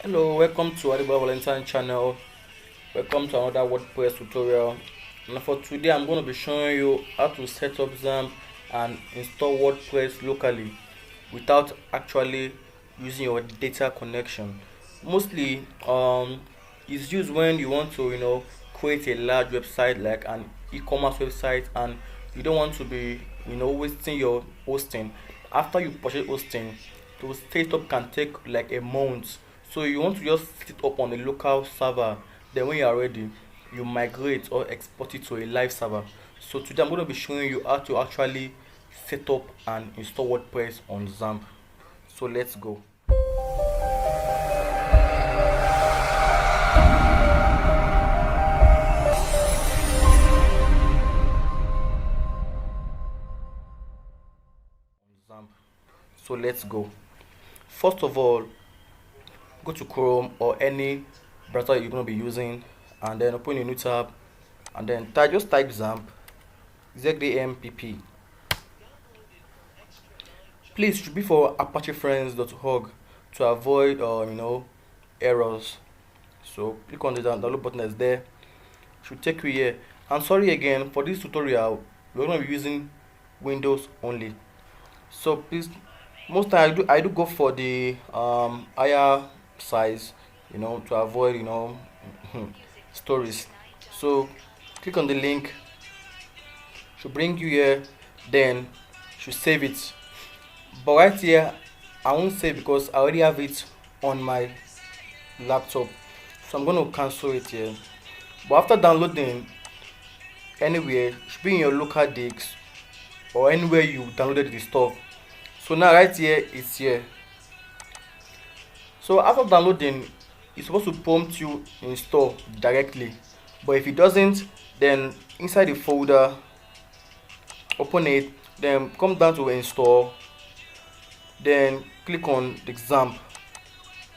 Hello, welcome to Adiba Valentine channel. Welcome to another WordPress tutorial. And for today, I'm going to be showing you how to set up Xampp and install WordPress locally without actually using your data connection. Mostly, it's used when you want to, create a large website like an e-commerce website, and you don't want to be, wasting your hosting. After you purchase hosting, to set up can take like a month, so you want to just set it up on a local server. Then when you are ready, you migrate or export it to a live server. So today I'm going to be showing you how to actually set up and install WordPress on Xampp. So let's go. Xampp. So let's go. First of all, go to Chrome or any browser you're going to be using, and then open a new tab, and then just type Xampp, Xampp. Please, it should be for apachefriends.org to avoid errors. So click on the download button that's there. It should take you here. And sorry again, for this tutorial we're going to be using Windows only. So please, most time I do go for the higher size, to avoid stories. So click on the link, should bring you here, then should save it. But right here I won't save because I already have it on my laptop, so I'm going to cancel it here. But after downloading, anywhere, it should be in your local disk or anywhere you downloaded the stuff. So now right here, it's here. So after downloading, it's supposed to prompt you install directly, but if it doesn't, then inside the folder, open it, then come down to install, then click on the Xampp,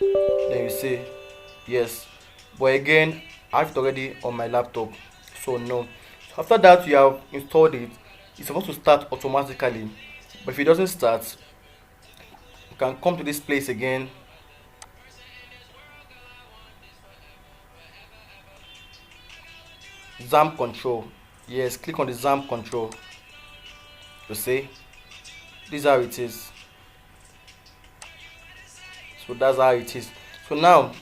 then you say yes. But again, I have it already on my laptop, so no. So after that you have installed it, it's supposed to start automatically. But if it doesn't start, you can come to this place again, Xampp control. Yes, click on the Xampp control. You see, this is how it is. So that's how it is. So now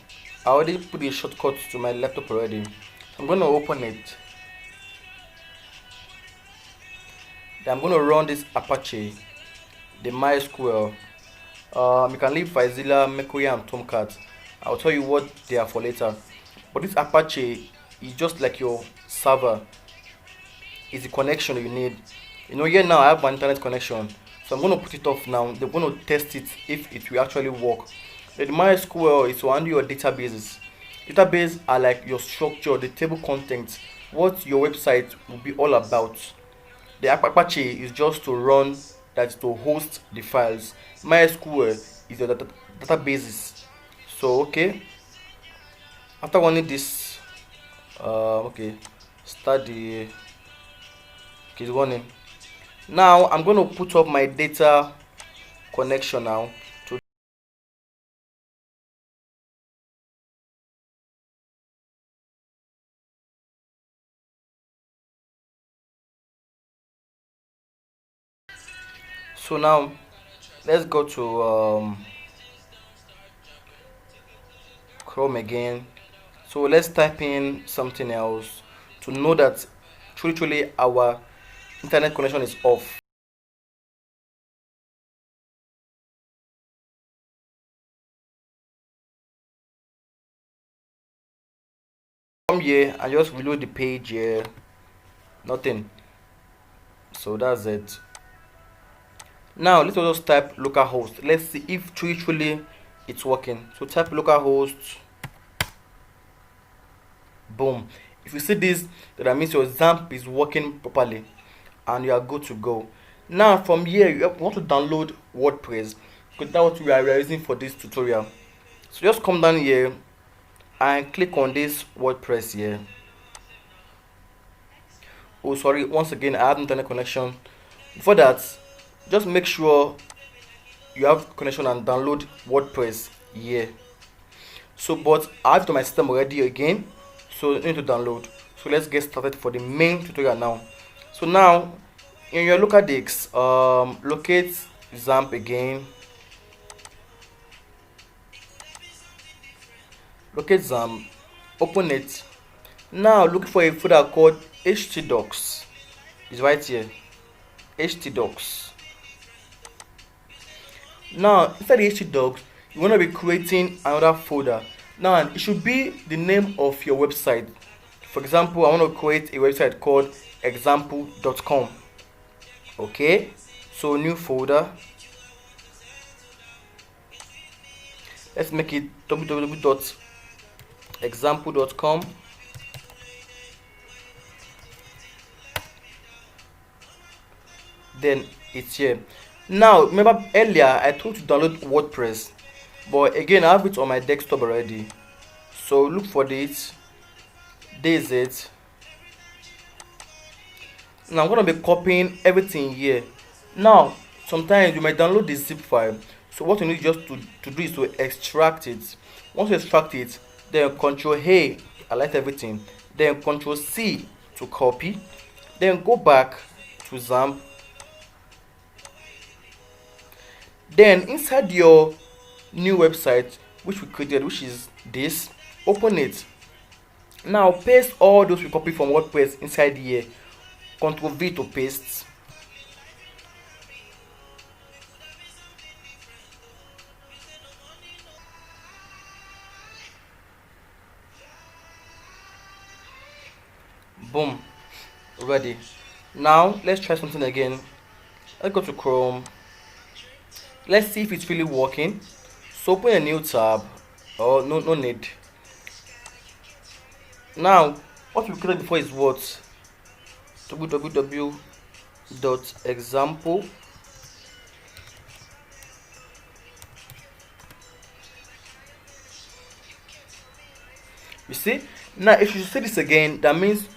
I already put a shortcut to my laptop already. I'm going to open it. Then I'm going to run this Apache, the MySQL. You can leave FileZilla, Mercury, and Tomcat. I'll tell you what they are for later. But this Apache is just like your server. It's the connection you need. Here now I have my internet connection, so I'm going to put it off now. They're going to test it if it will actually work. The MySQL is to handle your databases. Database are like your structure, the table contents, what your website will be all about. The Apache is just to run, that's to host the files. MySQL is your databases. So okay, after running this, okay, start the, okay, it's running. Now I'm going to put up my data connection now. So now let's go to Chrome again. So let's type in something else to know that truly our internet connection is off. Come here and just reload the page here. Nothing. So that's it. Now let's just type localhost. Let's see if truly it's working. So type localhost. Boom. If you see this, that means your Xampp is working properly and you are good to go. Now from here you want to download WordPress, because that's what we are using for this tutorial. So just come down here and click on this WordPress here. Oh sorry, once again I have internet connection. Before that, just make sure you have connection and download WordPress here. So but I have it on my system already again, so I need to download. So let's get started for the main tutorial now. So now in your local disk, locate Xampp again. Locate Xampp, open it. Now look for a folder called htdocs. It's right here, htdocs. Now inside the htdocs, you want to be creating another folder. Now it should be the name of your website. For example, I want to create a website called example.com. Okay, so new folder. Let's make it www.example.com. Then it's here. Now remember earlier I told you to download WordPress, but again I have it on my desktop already. So look for this. There's it. Now I'm gonna be copying everything here. Now sometimes you might download the zip file, so what you need just to do is to extract it. Once you extract it, then Control A, highlight everything, then Control C to copy, then go back to Xampp. Then inside your new website which we created, which is this, open it. Now paste all those we copied from WordPress inside here. Ctrl V to paste. Boom, ready. Now let's try something again. Let's go to Chrome. Let's see if it's really working. So open a new tab. Oh, no need. Now what we created before is what? www.example. You see, now if you see this again, that means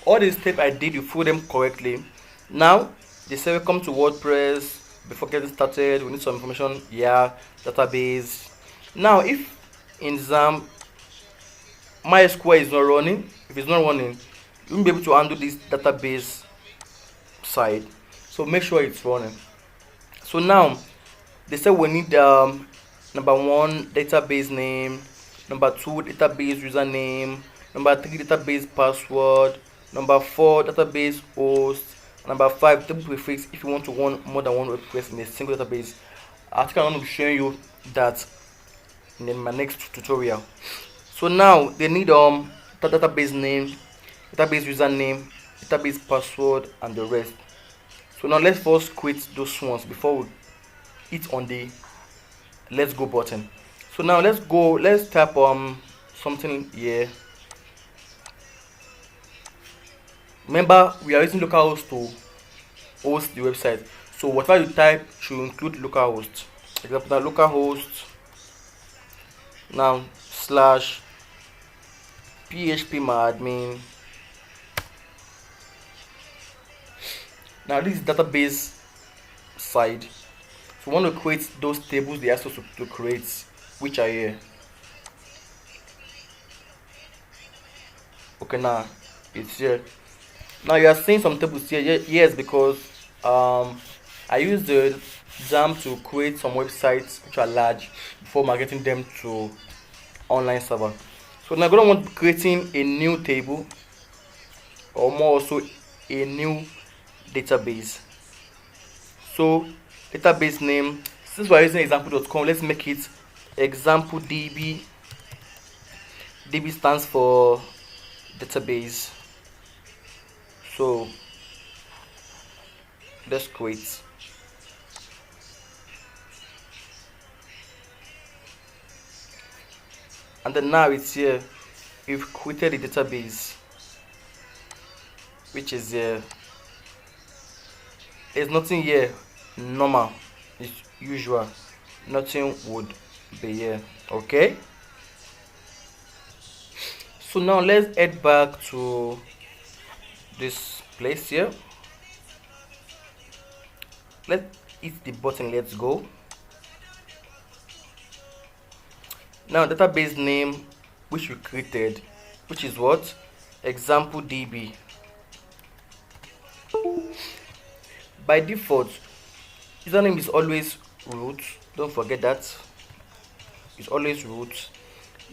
all the steps I did, you follow them correctly. Now they say welcome to WordPress. Before getting started, we need some information. Yeah, database. Now if in Xampp MySQL is not running, if it's not running, you won't be able to handle this database side. So make sure it's running. So now they say we need number 1 database name, number 2 database username, number 3 database password, number 4 database host, number 5 table prefix if you want to run more than one request in a single database. I think I'm going to be showing you that in my next tutorial. So now they need database name, database username, database password, and the rest. So now let's first create those ones before we hit on the let's go button. So now let's type something here. Remember we are using localhost to host the website, so whatever you type should include localhost. Example, now localhost, now slash phpMyAdmin. Now this is database side, so we want to create those tables they asked us to create, which are here. Okay, now it's here. Now you are seeing some tables here. Yes, because I used the Xampp to create some websites which are large before migrating them to online server. So now I'm going to want creating a new table, or more also a new database. So database name, since we're using example.com, let's make it example db. DB stands for database. So let's create. And then now it's here. We've created the database, which is here. There's nothing here normal, it's usual, nothing would be here. Okay, so now let's head back to this place here. Let's hit the button, let's go. Now database name which we created, which is what? Example DB. By default, username is always root. Don't forget that. It's always root.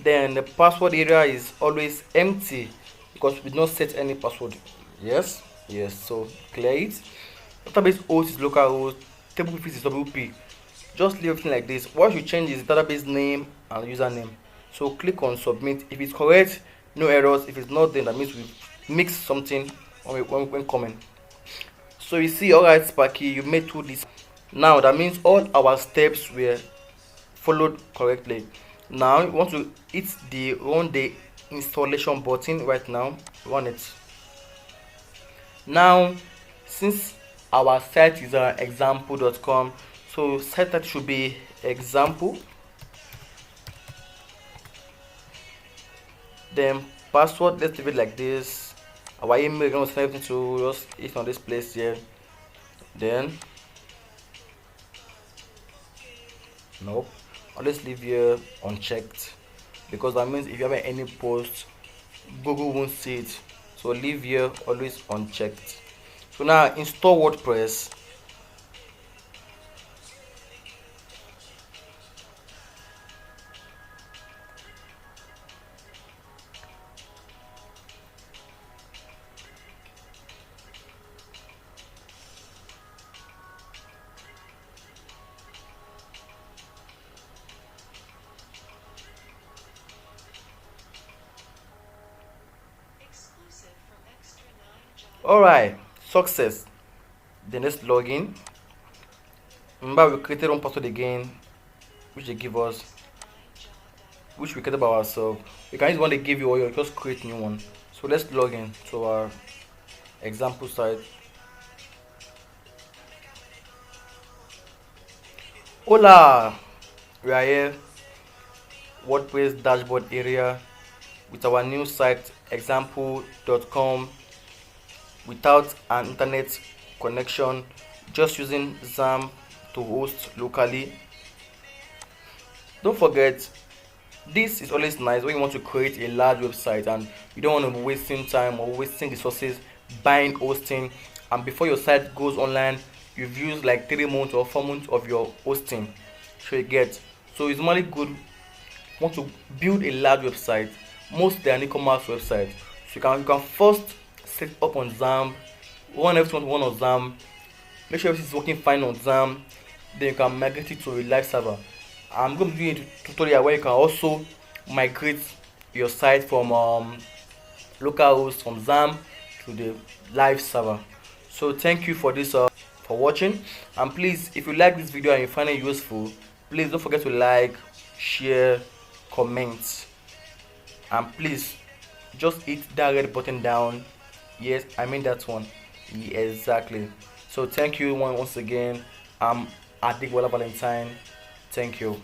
Then the password area is always empty because we did not set any password. Yes, yes. So clear it. Database host is localhost. Table prefix is WP. Just leave everything like this. What you change is database name and username. So click on submit. If it's correct, no errors. If it's not, then that means we mixed something when coming. So you see, alright Sparky, you made through this. Now that means all our steps were followed correctly. Now you want to hit the run the installation button right now. Run it. Now since our site is example.com, so site that should be example, then password, let's leave it like this. Our email, going to send everything to just it's on this place here. Then nope, always leave here unchecked because that means if you have any post, Google won't see it. So leave here always unchecked. So now install WordPress. Alright, success. Then let's log in. Remember we created one password again, which they give us, which we created by ourselves. You can use one they give you or you just create new one. So let's log in to our example site. Hola, we are here, WordPress dashboard area with our new site example.com without an internet connection, just using Xampp to host locally. Don't forget, this is always nice when you want to create a large website and you don't want to be wasting time or wasting resources buying hosting, and before your site goes online you've used like 3 months or 4 months of your hosting. So you get, so it's normally good want to build a large website. Most they are an e-commerce website, so you can first set up on Xampp, run everything on Xampp, make sure everything is working fine on Xampp, then you can migrate it to a live server. I'm going to do a tutorial where you can also migrate your site from localhost from Xampp to the live server. So thank you for this for watching, and please, if you like this video and you find it useful, please don't forget to like, share, comment, and please just hit that red button down. Yes, I mean that one. Yeah, exactly. So thank you once again. I'm Adik Wala Valentine. Thank you.